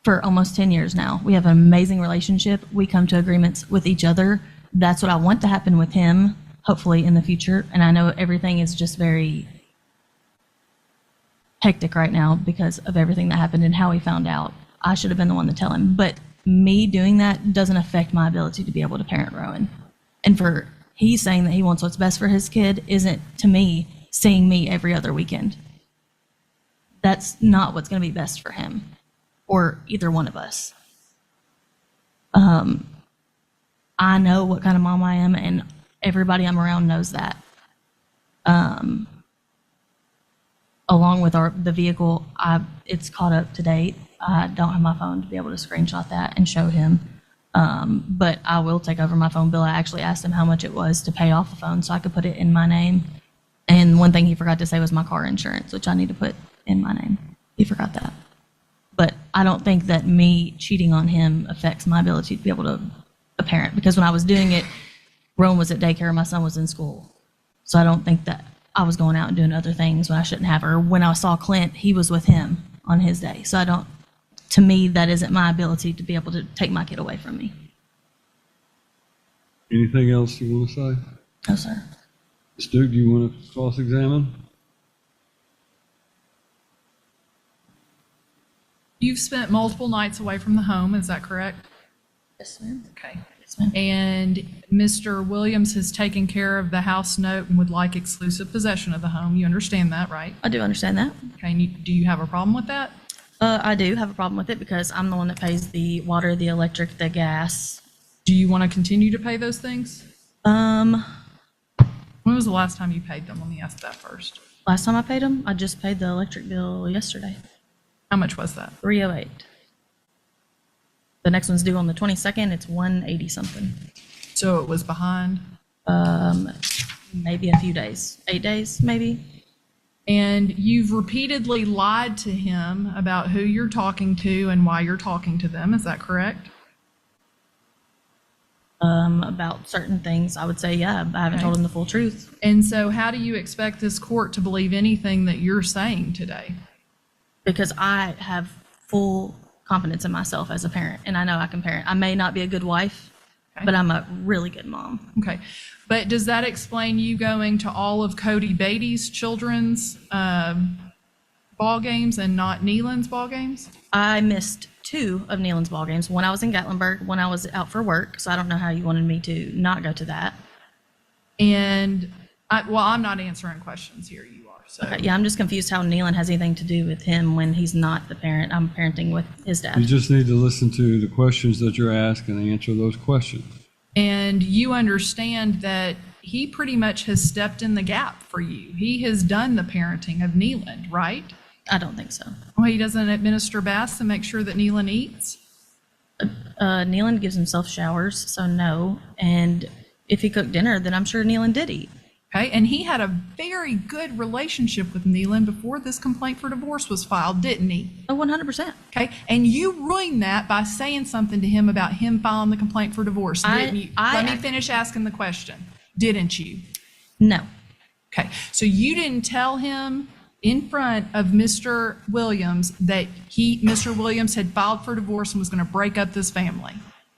for almost 10 years now. We have an amazing relationship. We come to agreements with each other. That's what I want to happen with him, hopefully in the future. And I know everything is just very hectic right now because of everything that happened and how he found out. I should have been the one to tell him. But me doing that doesn't affect my ability to be able to parent Rowan. And for he's saying that he wants what's best for his kid isn't, to me, seeing me every other weekend. that's not what's going to be best for him or either one of us. I know what kind of mom I am, and everybody I'm around knows that. Along with the vehicle, it's caught up to date. I don't have my phone to be able to screenshot that and show him. But I will take over my phone bill. I actually asked him how much it was to pay off the phone so I could put it in my name. And one thing he forgot to say was my car insurance, which I need to put in my name. He forgot that. But I don't think that me cheating on him affects my ability to be able to parent, because when I was doing it, Rowan was at daycare and my son was in school. So I don't think that I was going out and doing other things when I shouldn't have. Or when I saw Clint, he was with him on his day. So to me, that isn't my ability to be able to take my kid away from me. Anything else you want to say? No, sir. Ms. Duke, do you want to cross-examine? You've spent multiple nights away from the home, is that correct? Yes, ma'am. Okay. Yes, ma'am. And Mr. Williams has taken care of the house note and would like exclusive possession of the home. You understand that, right? I do understand that. Okay, and do you have a problem with that? I do have a problem with it because I'm the one that pays the water, the electric, the gas. Do you want to continue to pay those things? When When was the last time you paid them? Let me ask that first. last time I paid them, I just paid the electric bill yesterday, How much was that? $308. The next one's due on the 22nd. It's $180 something. So it was behind. Maybe a few days, 8 days, maybe. And you've repeatedly lied to him about who you're talking to and why you're talking to them. Is that correct? About certain things, I would say, yeah, I haven't Okay. told him the full truth. And so how do you expect this court to believe anything that you're saying today? Because I have full confidence in myself as a parent, and I know I can parent. I may not be a good wife, Okay. but I'm a really good mom. Okay. But does that explain you going to all of Cody Beatty's children's ball games and not Neelan's ball games? I missed 2 of Neelan's ball games. One I was in Gatlinburg, one I was out for work, so I don't know how you wanted me to not go to that. And I'm not answering questions here. You are. So Okay, yeah, I'm just confused how Neelan has anything to do with him when he's not the parent. I'm parenting with his You dad. just need to listen to the questions that you're asked and answer those questions. And you understand that he pretty much has stepped in the gap for you. He has done the parenting of Neelan, right? I don't think so. Well, he doesn't administer baths to make sure that Neelan eats. Neelan gives himself showers, so no. And if he cooked dinner, then I'm sure Neelan did eat. Okay, and he had a very good relationship with Neelan before this complaint for divorce was filed, didn't he? Oh, 100%. Okay, and you ruined that by saying something to him about him filing the complaint for divorce, didn't you? Let me finish asking the question. Didn't you? No. Okay, so you didn't tell him in front of Mr. Williams that Mr. Williams had filed for divorce and was going to break up this family.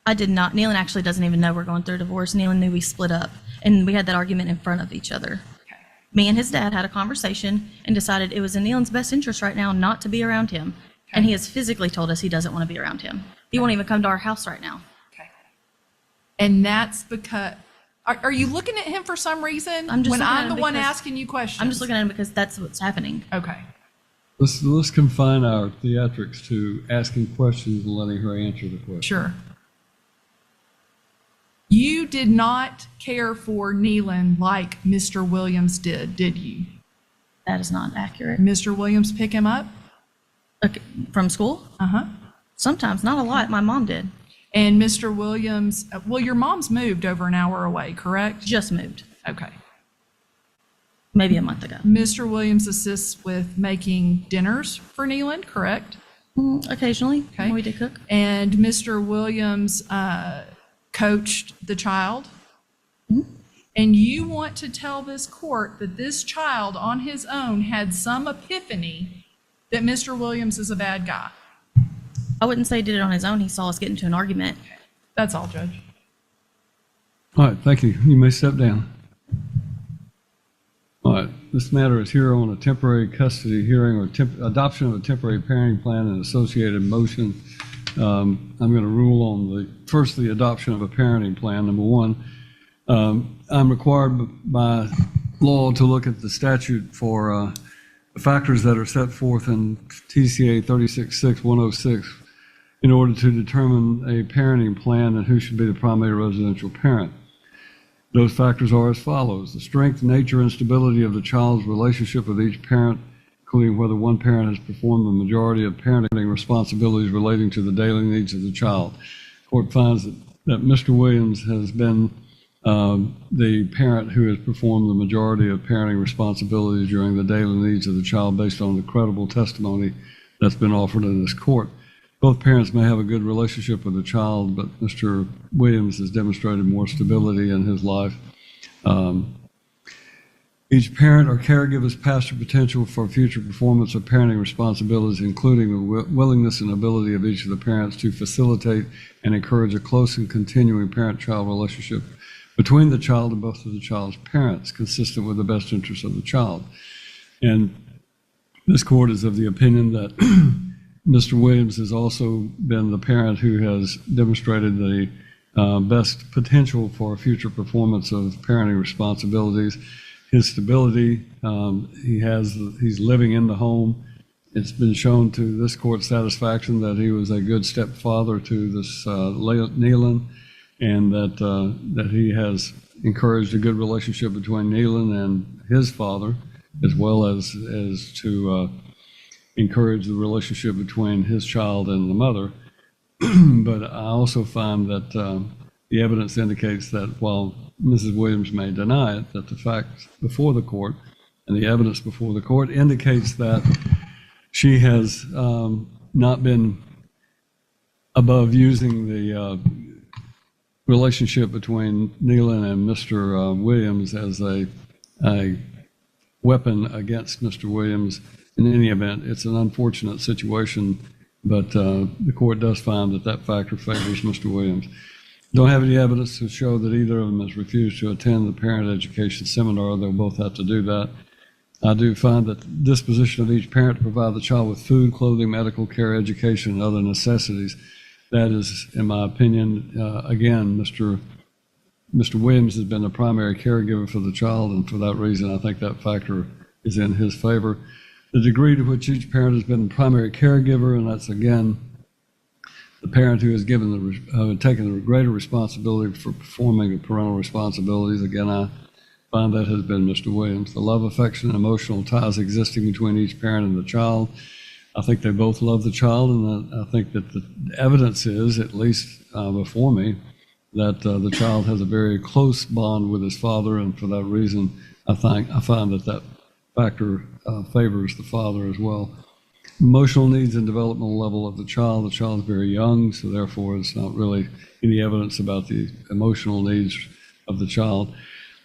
I did not. Neelan actually doesn't even know we're going through a divorce. Neelan knew we split up, and we had that argument in front of each other. Okay. Me and his dad had a conversation and decided it was in Neelan's best interest right now not to be around him. And he has physically told us he doesn't want to be around him. He won't even come to our house right now. Okay. And that's because, are you looking at him for some reason? I'm just when looking at I'm him the one because- asking you questions. I'm just looking at him because that's what's happening. Okay. Let's confine our theatrics to asking questions and letting her answer the question. Sure. You did not care for Neelan like Mr. Williams did you? That is not accurate. Mr. Williams pick him up? Okay, from school? Uh-huh. Sometimes, not a lot. My mom did. And Mr. Williams, well, your mom's moved over an hour away, correct? Just moved. Okay. Maybe a month ago. Mr. Williams assists with making dinners for Neelan, correct? Occasionally, Okay. when we did cook. And Mr. Williams coached the child. And you want to tell this court that this child on his own had some epiphany that Mr. Williams is a bad guy. I wouldn't say he did it on his own. He saw us get into an argument. That's all, Judge. All right, thank you. You may step down. All right, this matter is here on a temporary custody hearing or adoption of a temporary parenting plan and associated motion. I'm going to rule on the adoption of a parenting plan. Number one, I'm required by law to look at the statute for the factors that are set forth in TCA 366106 in order to determine a parenting plan and who should be the primary residential parent. Those factors are as follows: the strength, nature, and stability of the child's relationship with each parent, including whether one parent has performed the majority of parenting responsibilities relating to the daily needs of the child. The court finds that Mr. Williams has been the parent who has performed the majority of parenting responsibilities during the daily needs of the child based on the credible testimony that's been offered in this court. Both parents may have a good relationship with the child, but Mr. Williams has demonstrated more stability in his life. Each parent or caregiver's past or potential for future performance of parenting responsibilities, including the willingness and ability of each of the parents to facilitate and encourage a close and continuing parent-child relationship between the child and both of the child's parents, consistent with the best interests of the child. And this court is of the opinion that Mr. Williams has also been the parent who has demonstrated the best potential for future performance of parenting responsibilities. His stability, he's living in the home. It's been shown to this court's satisfaction that he was a good stepfather to this Neelan, and that he has encouraged a good relationship between Neelan and his father, as well as to encourage the relationship between his child and the mother. But I also find that the evidence indicates that while Mrs. Williams may deny it, that the facts before the court and the evidence before the court indicates that she has not been above using the relationship between Neelan and Mr. Williams as a weapon against Mr. Williams. In any event, it's an unfortunate situation, but the court does find that that factor favors Mr. Williams. Don't have any evidence to show that either of them has refused to attend the parent education seminar. They'll both have to do that. I do find that the disposition of each parent to provide the child with food, clothing, medical care, education, and other necessities, that is, in my opinion, again, Mr. Williams has been the primary caregiver for the child, and for that reason, I think that factor is in his favor. The degree to which each parent has been the primary caregiver, and that's, again, the parent who has taken the greater responsibility for performing the parental responsibilities, again, I find that has been Mr. Williams. The love, affection, and emotional ties existing between each parent and the child, I think they both love the child, and I think that the evidence is, at least before me, that the child has a very close bond with his father, and for that reason, I find that factor favors the father as well. Emotional needs and developmental level of the child is very young, so therefore it's not really any evidence about the emotional needs of the child.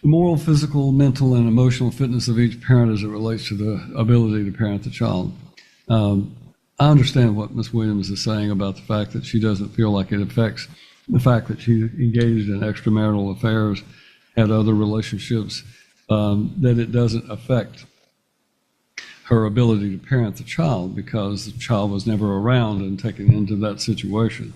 The moral, physical, mental, and emotional fitness of each parent as it relates to the ability to parent the child. I understand what Ms. Williams is saying about the fact that she doesn't feel like it affects the fact that she engaged in extramarital affairs, had other relationships, that it doesn't affect her ability to parent the child because the child was never around and taken into that situation.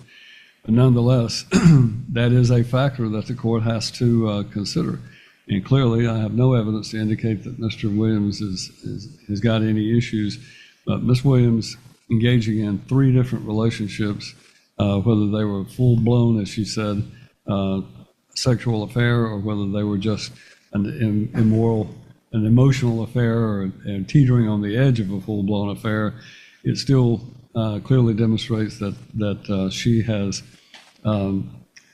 But nonetheless, that is a factor that the court has to consider. And clearly, I have no evidence to indicate that Mr. Williams has got any issues, but Ms. Williams engaging in 3 different relationships, whether they were full-blown, as she said, sexual affair, or whether they were just an immoral, an emotional affair, and teetering on the edge of a full-blown affair, it still clearly demonstrates that she has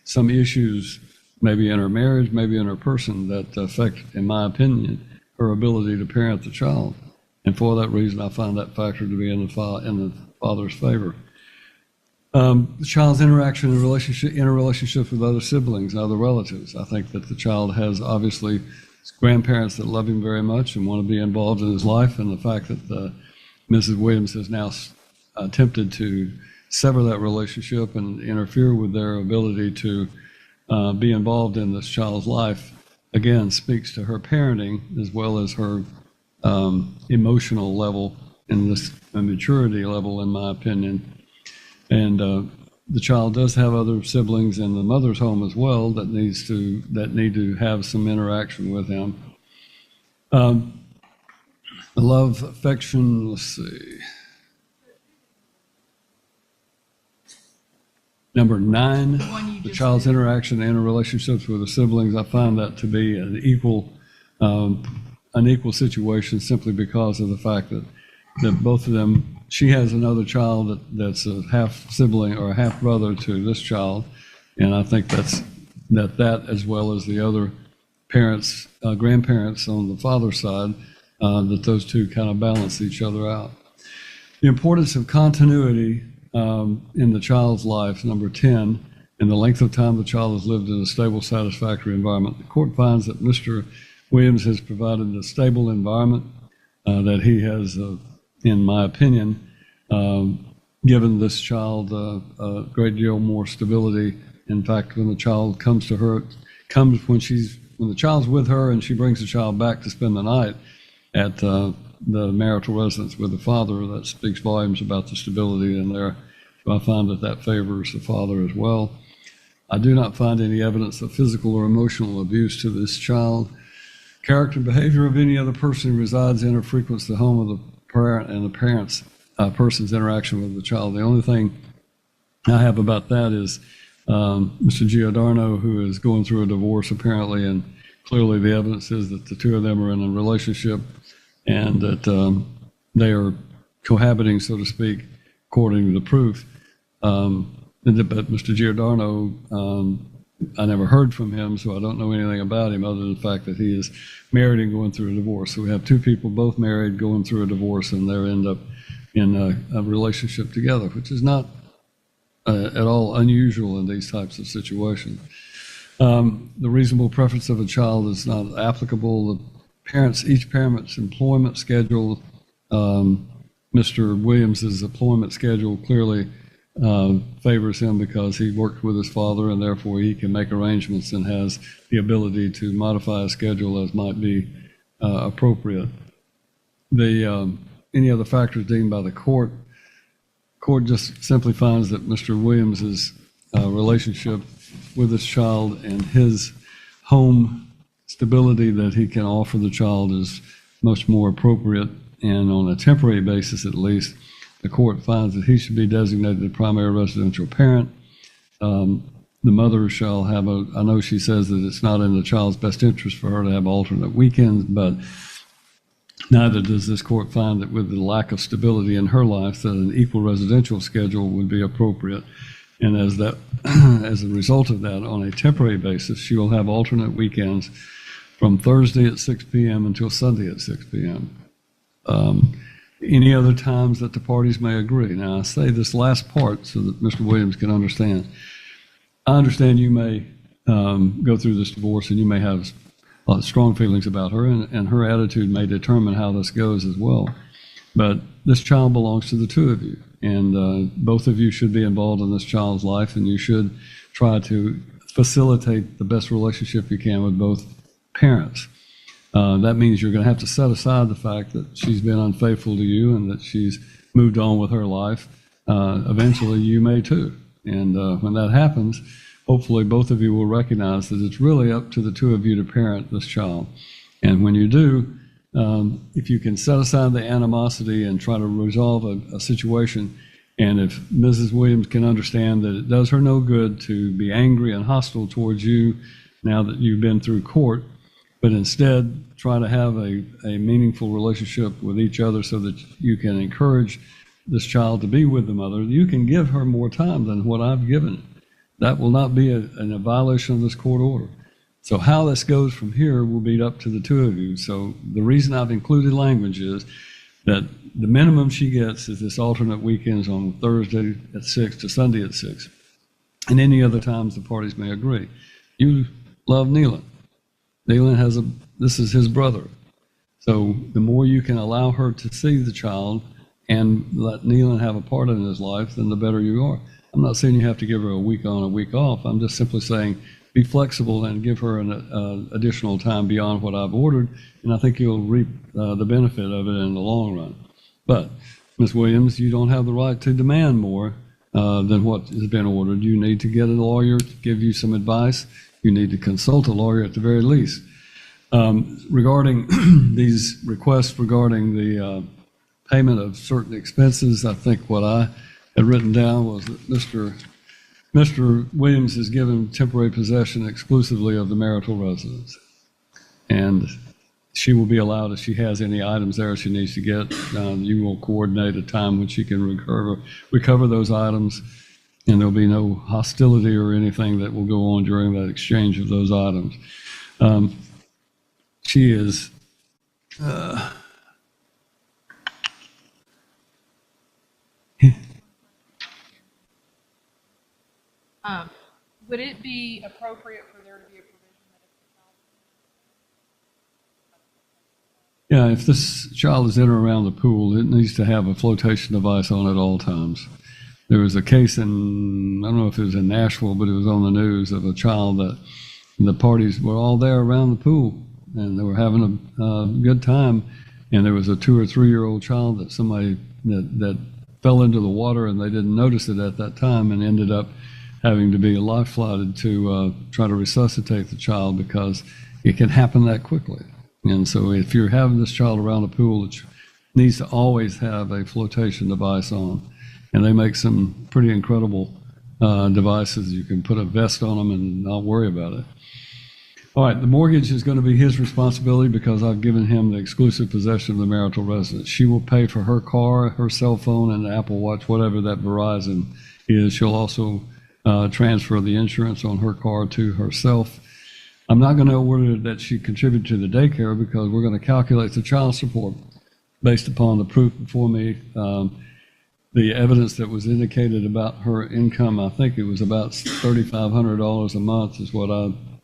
some issues, maybe in her marriage, maybe in her person, that affect, in my opinion, her ability to parent the child. And for that reason, I find that factor to be in the father's favor. The child's interaction and interrelationships with other siblings and other relatives. I think that the child has obviously grandparents that love him very much and want to be involved in his life, and the fact that Mrs. Williams has now attempted to sever that relationship and interfere with their ability to be involved in this child's life, again, speaks to her parenting as well as her emotional level and this maturity level, in my opinion. And the child does have other siblings in the mother's home as well that need to have some interaction with him. The love, affection, let's see. Number 9, one you the just child's did. interaction and interrelationships with the siblings. I find that to be an equal situation simply because of the fact that both of them, she has another child that's a half sibling or a half brother to this child. And I think that as well as the other parents, grandparents on the father's side, that those two kind of balance each other out. The importance of continuity in the child's life, number 10, in the length of time the child has lived in a stable, satisfactory environment. The court finds that Mr. Williams has provided a stable environment, that he has, in my opinion, given this child a great deal more stability. In fact, when the child comes to her, when the child's with her and she brings the child back to spend the night at the marital residence with the father, that speaks volumes about the stability in there. So I find that favors the father as well. I do not find any evidence of physical or emotional abuse to this child. Character and behavior of any other person who resides in or frequents the home of the parent and the person's interaction with the child. The only thing I have about that is Mr. Giordano, who is going through a divorce apparently, and clearly the evidence is that the two of them are in a relationship and that they are cohabiting, so to speak, according to the proof. But Mr. Giordano, I never heard from him, so I don't know anything about him other than the fact that he is married and going through a divorce. So we have two people both married, going through a divorce, and they end up in a relationship together, which is not at all unusual in these types of situations. The reasonable preference of a child is not applicable. Each parent's employment schedule, Mr. Williams's employment schedule clearly favors him because he worked with his father and therefore he can make arrangements and has the ability to modify a schedule as might be appropriate. Any other factors deemed by the court just simply finds that Mr. Williams's relationship with his child and his home stability that he can offer the child is much more appropriate, and on a temporary basis at least, the court finds that he should be designated the primary residential parent. The mother shall have I know she says that it's not in the child's best interest for her to have alternate weekends, but neither does this court find that with the lack of stability in her life that an equal residential schedule would be appropriate. And as a result of that, on a temporary basis, she will have alternate weekends from Thursday at 6 p.m. until Sunday at 6 p.m. Any other times that the parties may agree. Now, I say this last part so that Mr. Williams can understand. I understand you may go through this divorce and you may have strong feelings about her, and her attitude may determine how this goes as well. But this child belongs to the two of you, and both of you should be involved in this child's life, and you should try to facilitate the best relationship you can with both parents. That means you're going to have to set aside the fact that she's been unfaithful to you and that she's moved on with her life. Eventually, you may too. And when that happens, hopefully both of you will recognize that it's really up to the two of you to parent this child. And when you do, if you can set aside the animosity and try to resolve a situation, and if Mrs. Williams can understand that it does her no good to be angry and hostile towards you now that you've been through court, but instead try to have a meaningful relationship with each other so that you can encourage this child to be with the mother, you can give her more time than what I've given. That will not be a violation of this court order. So how this goes from here will be up to the two of you. So the reason I've included language is that the minimum she gets is this alternate weekends on Thursday at 6 to Sunday at 6. And any other times the parties may agree. You love Neelan. Neelan this is his brother. So the more you can allow her to see the child and let Neelan have a part in his life, then the better you are. I'm not saying you have to give her a week on, a week off. I'm just simply saying be flexible and give her an additional time beyond what I've ordered, and I think you'll reap the benefit of it in the long run. But, Ms. Williams, you don't have the right to demand more than what has been ordered. You need to get a lawyer to give you some advice. You need to consult a lawyer at the very least. Regarding these requests regarding the payment of certain expenses, I think what I had written down was that Mr. Williams is given temporary possession exclusively of the marital residence. And she will be allowed, if she has any items there she needs to get, you will coordinate a time when she can recover those items, and there'll be no hostility or anything that will go on during that exchange of those items. She is Would it be appropriate for there to be a provision that yeah, if this child is in or around the pool, it needs to have a flotation device on at all times. There was a case in, I don't know if it was in Nashville, but it was on the news of a child that the parties were all there around the pool and they were having a good time. And there was a 2 or 3 year old child that somebody that fell into the water and they didn't notice it at that time and ended up having to be life flighted to try to resuscitate the child because it can happen that quickly. And so if you're having this child around a pool, it needs to always have a flotation device on. And they make some pretty incredible devices. You can put a vest on them and not worry about it. All right, the mortgage is going to be his responsibility because I've given him the exclusive possession of the marital residence. She will pay for her car, her cell phone, and the Apple Watch, whatever that Verizon is. She'll also transfer the insurance on her car to herself. I'm not going to order that she contribute to the daycare because we're going to calculate the child support based upon the proof before me. The evidence that was indicated about her income, I think it was about $3,500 a month is what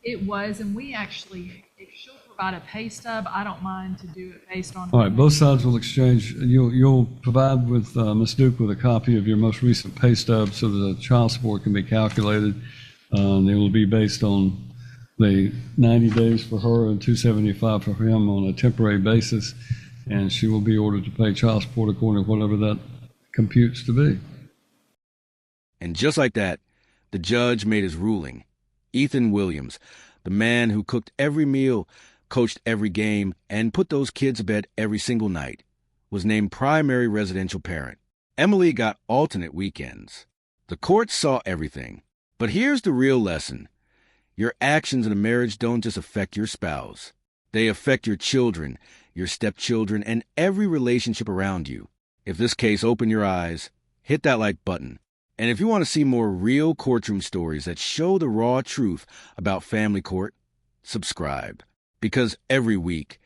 It was, and we actually, if she'll provide a pay stub, I don't mind to do it based on. All right, both sides will exchange. You'll provide with Ms. Duke with a copy of your most recent pay stub so the child support can be calculated. It will be based on the 90 days for her and $275 for him on a temporary basis, and she will be ordered to pay child support according to whatever that computes to be. And just like that, the judge made his ruling. Ethan Williams, the man who cooked every meal, coached every game, and put those kids to bed every single night, was named primary residential parent. Emily got alternate weekends. The court saw everything. But here's the real lesson. Your actions in a marriage don't just affect your spouse. They affect your children, your stepchildren, and every relationship around you. If this case opened your eyes, hit that like button. And if you want to see more real courtroom stories that show the raw truth about family court, subscribe. Because every week,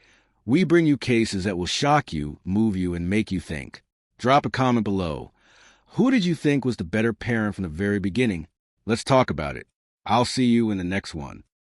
we bring you cases that will shock you, move you, and make you think. Drop a comment below. Who did you think was the better parent from the very beginning? Let's talk about it. I'll see you in the next one.